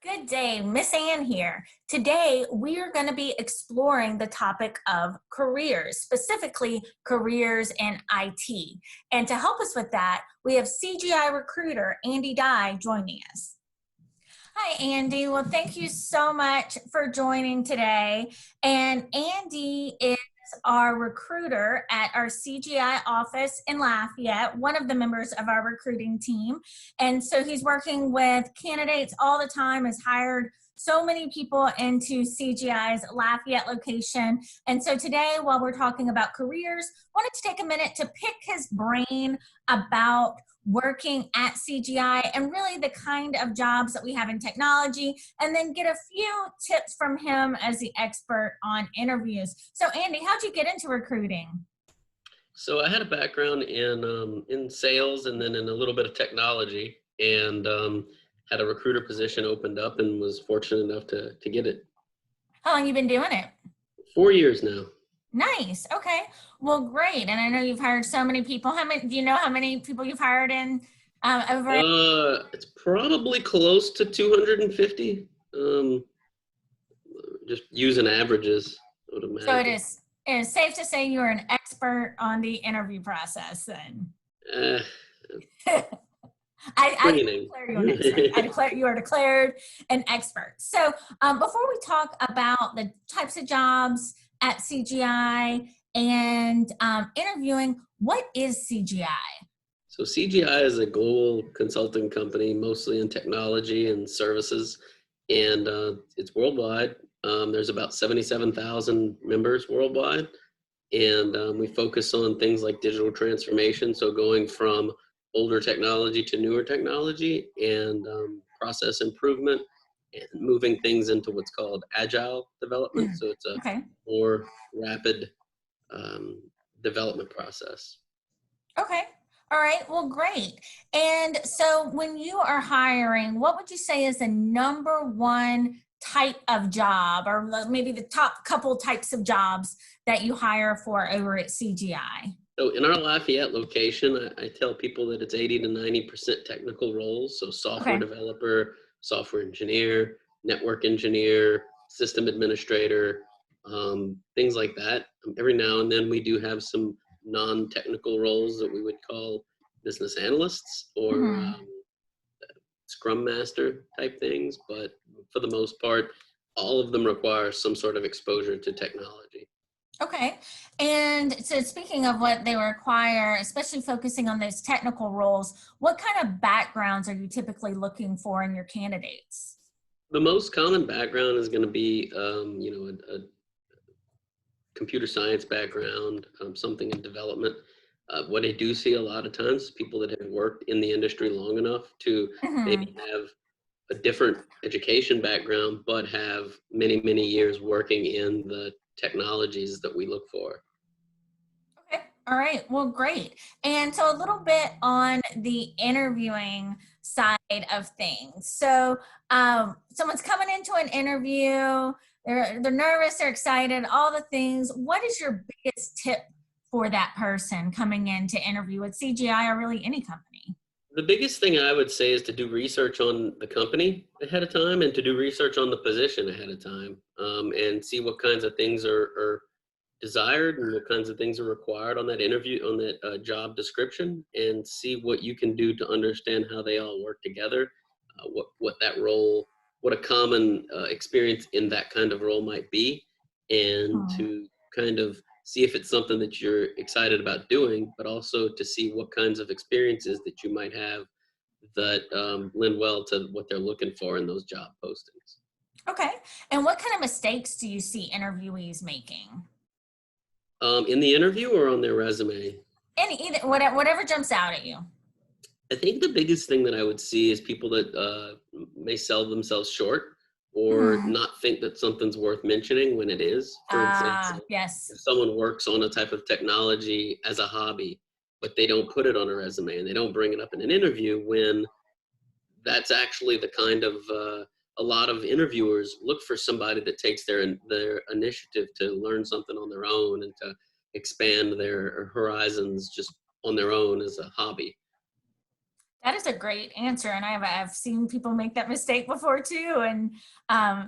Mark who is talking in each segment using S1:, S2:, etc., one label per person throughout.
S1: Good day, Miss Ann here. Today, we are going to be exploring the topic of careers, specifically careers in IT. And to help us with that, we have CGI recruiter Andy Dye joining us. Hi, Andy. Well, thank you so much for joining today. And Andy is our recruiter at our CGI office in Lafayette, one of the members of our recruiting team. And so he's working with candidates all the time, has hired so many people into CGI's Lafayette location. And so today, while we're talking about careers, wanted to take a minute to pick his brain about working at CGI and really the kind of jobs that we have in technology, and then get a few tips from him as the expert on interviews. So Andy, how'd you get into recruiting?
S2: So I had a background in sales and then in a little bit of technology, and had a recruiter position opened up and was fortunate enough to get it.
S1: How long you been doing it?
S2: 4 years now.
S1: Nice. Okay. Well, great. And I know you've hired so many people. Do you know how many people you've hired in over?
S2: It's probably close to 250. Just using averages, I would
S1: So
S2: imagine.
S1: it is safe to say you're an expert on the interview process then.
S2: Uh,
S1: I
S2: Training.
S1: declare you an expert. I declare you are declared an expert. So before we talk about the types of jobs at CGI and interviewing, what is CGI?
S2: So CGI is a global consulting company, mostly in technology and services, and it's worldwide. There's about 77,000 members worldwide, and we focus on things like digital transformation, so going from older technology to newer technology, and process improvement, and moving things into what's called agile development, so it's a
S1: Okay.
S2: more rapid development process.
S1: Okay. All right. Well, great. And so when you are hiring, what would you say is the number one type of job, or maybe the top couple types of jobs that you hire for over at CGI?
S2: So in our Lafayette location, I tell people that it's 80 to 90% technical roles. So software
S1: Okay.
S2: developer, software engineer, network engineer, system administrator, things like that. Every now and then we do have some non-technical roles that we would call business analysts or
S1: Mhm.
S2: scrum master type things. But for the most part, all of them require some sort of exposure to technology.
S1: Okay. And so speaking of what they require, especially focusing on those technical roles, what kind of backgrounds are you typically looking for in your candidates?
S2: The most common background is going to be, a computer science background, something in development. What I do see a lot of times is people that have worked in the industry long enough to
S1: Mhm.
S2: maybe have a different education background, but have many, many years working in the technologies that we look for.
S1: Okay. All right. Well, great. And so a little bit on the interviewing side of things. So someone's coming into an interview, they're nervous, they're excited, all the things. What is your biggest tip for that person coming in to interview with CGI or really any company?
S2: The biggest thing I would say is to do research on the company ahead of time and to do research on the position ahead of time, and see what kinds of things are desired and what kinds of things are required on that interview, on that job description, and see what you can do to understand how they all work together, what that role, what a common experience in that kind of role might be, and
S1: Hmm.
S2: to kind of see if it's something that you're excited about doing, but also to see what kinds of experiences that you might have that lend well to what they're looking for in those job postings.
S1: Okay. And what kind of mistakes do you see interviewees making?
S2: In the interview or on their resume?
S1: Either whatever jumps out at you.
S2: I think the biggest thing that I would see is people that may sell themselves short or
S1: Hmm.
S2: not think that something's worth mentioning when it is. For
S1: Ah,
S2: example,
S1: yes.
S2: if someone works on a type of technology as a hobby, but they don't put it on a resume and they don't bring it up in an interview, when that's actually the kind of a lot of interviewers look for somebody that takes their initiative to learn something on their own and to expand their horizons just on their own as a hobby.
S1: That is a great answer, and I've seen people make that mistake before too, and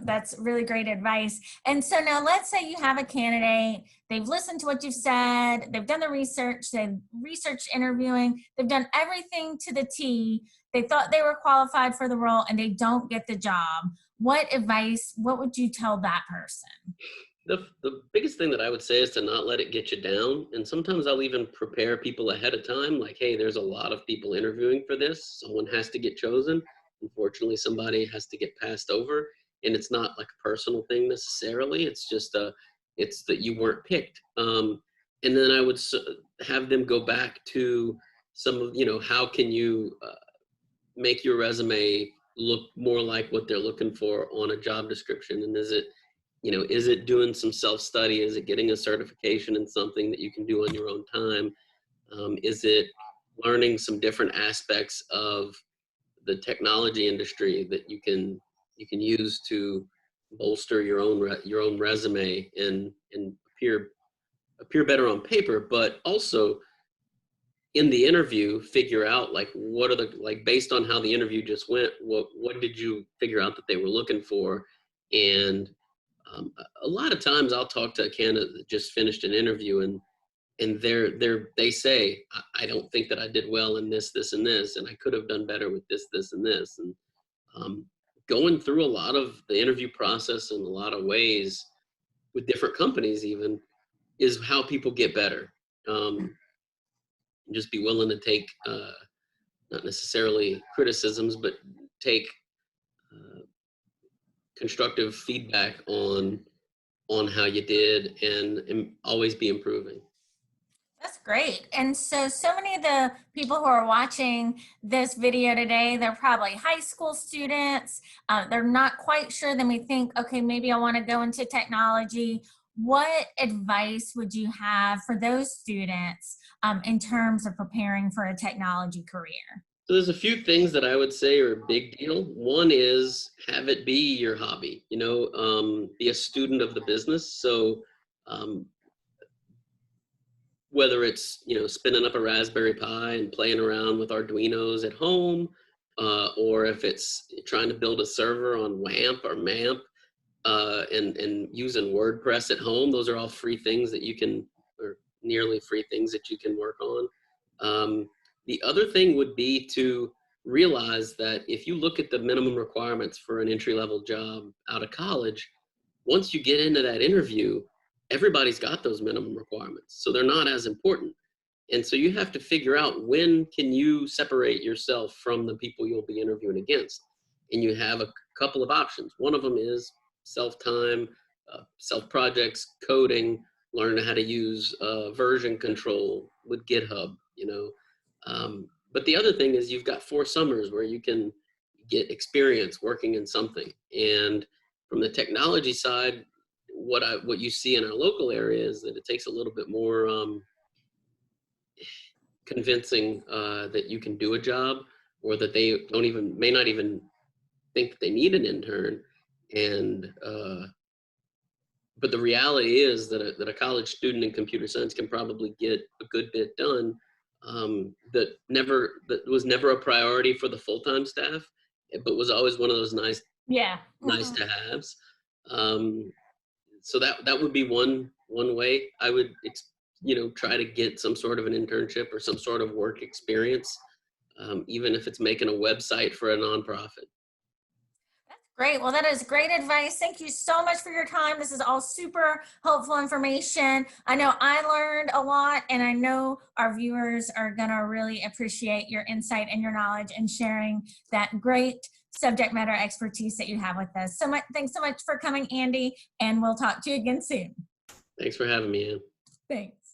S1: that's really great advice. And so now, let's say you have a candidate. They've listened to what you've said. They've done the research. They've researched interviewing. They've done everything to the T. They thought they were qualified for the role, and they don't get the job. What advice? What would you tell that person?
S2: The biggest thing that I would say is to not let it get you down. And sometimes I'll even prepare people ahead of time, like, hey, there's a lot of people interviewing for this. Someone has to get chosen. Unfortunately, somebody has to get passed over. And it's not like a personal thing necessarily. It's just it's that you weren't picked. And then I would have them go back to some of, how can you make your resume look more like what they're looking for on a job description? And is it doing some self-study? Is it getting a certification in something that you can do on your own time? Is it learning some different aspects of the technology industry that you can use to bolster your own resume and appear better on paper, but also in the interview figure out like what are based on how the interview just went, what did you figure out that they were looking for? And a lot of times I'll talk to a candidate that just finished an interview and they say, I don't think that I did well in this, and this, and I could have done better with this, and this. And going through a lot of the interview process in a lot of ways with different companies even is how people get better. Just be willing to take, not necessarily criticisms, but take constructive feedback on how you did and always be improving.
S1: That's great. And so many of the people who are watching this video today, they're probably high school students. They're not quite sure. They may think, okay, maybe I want to go into technology. What advice would you have for those students in terms of preparing for a technology career?
S2: So there's a few things that I would say are a big deal. One is have it be your hobby, be a student of the business. So whether it's, spinning up a Raspberry Pi and playing around with Arduinos at home, or if it's trying to build a server on WAMP or MAMP, and using WordPress at home, those are all free things that you can, or nearly free things that you can work on. The other thing would be to realize that if you look at the minimum requirements for an entry-level job out of college, once you get into that interview, everybody's got those minimum requirements. So they're not as important. And so you have to figure out when can you separate yourself from the people you'll be interviewing against. And you have a couple of options. One of them is self-time, self-projects, coding, learn how to use version control with GitHub, but the other thing is you've got 4 summers where you can get experience working in something. And from the technology side, what you see in our local area is that it takes a little bit more convincing that you can do a job, or that they may not even think that they need an intern. And but the reality is that a college student in computer science can probably get a good bit done. That was never a priority for the full-time staff, but was always one of those nice to haves. So that would be one way I would try to get some sort of an internship or some sort of work experience, even if it's making a website for a nonprofit.
S1: Great. Well, that is great advice. Thank you so much for your time. This is all super helpful information. I know I learned a lot, and I know our viewers are going to really appreciate your insight and your knowledge and sharing that great subject matter expertise that you have with us. Thanks so much for coming, Andy, and we'll talk to you again soon.
S2: Thanks for having me, Ann.
S1: Thanks.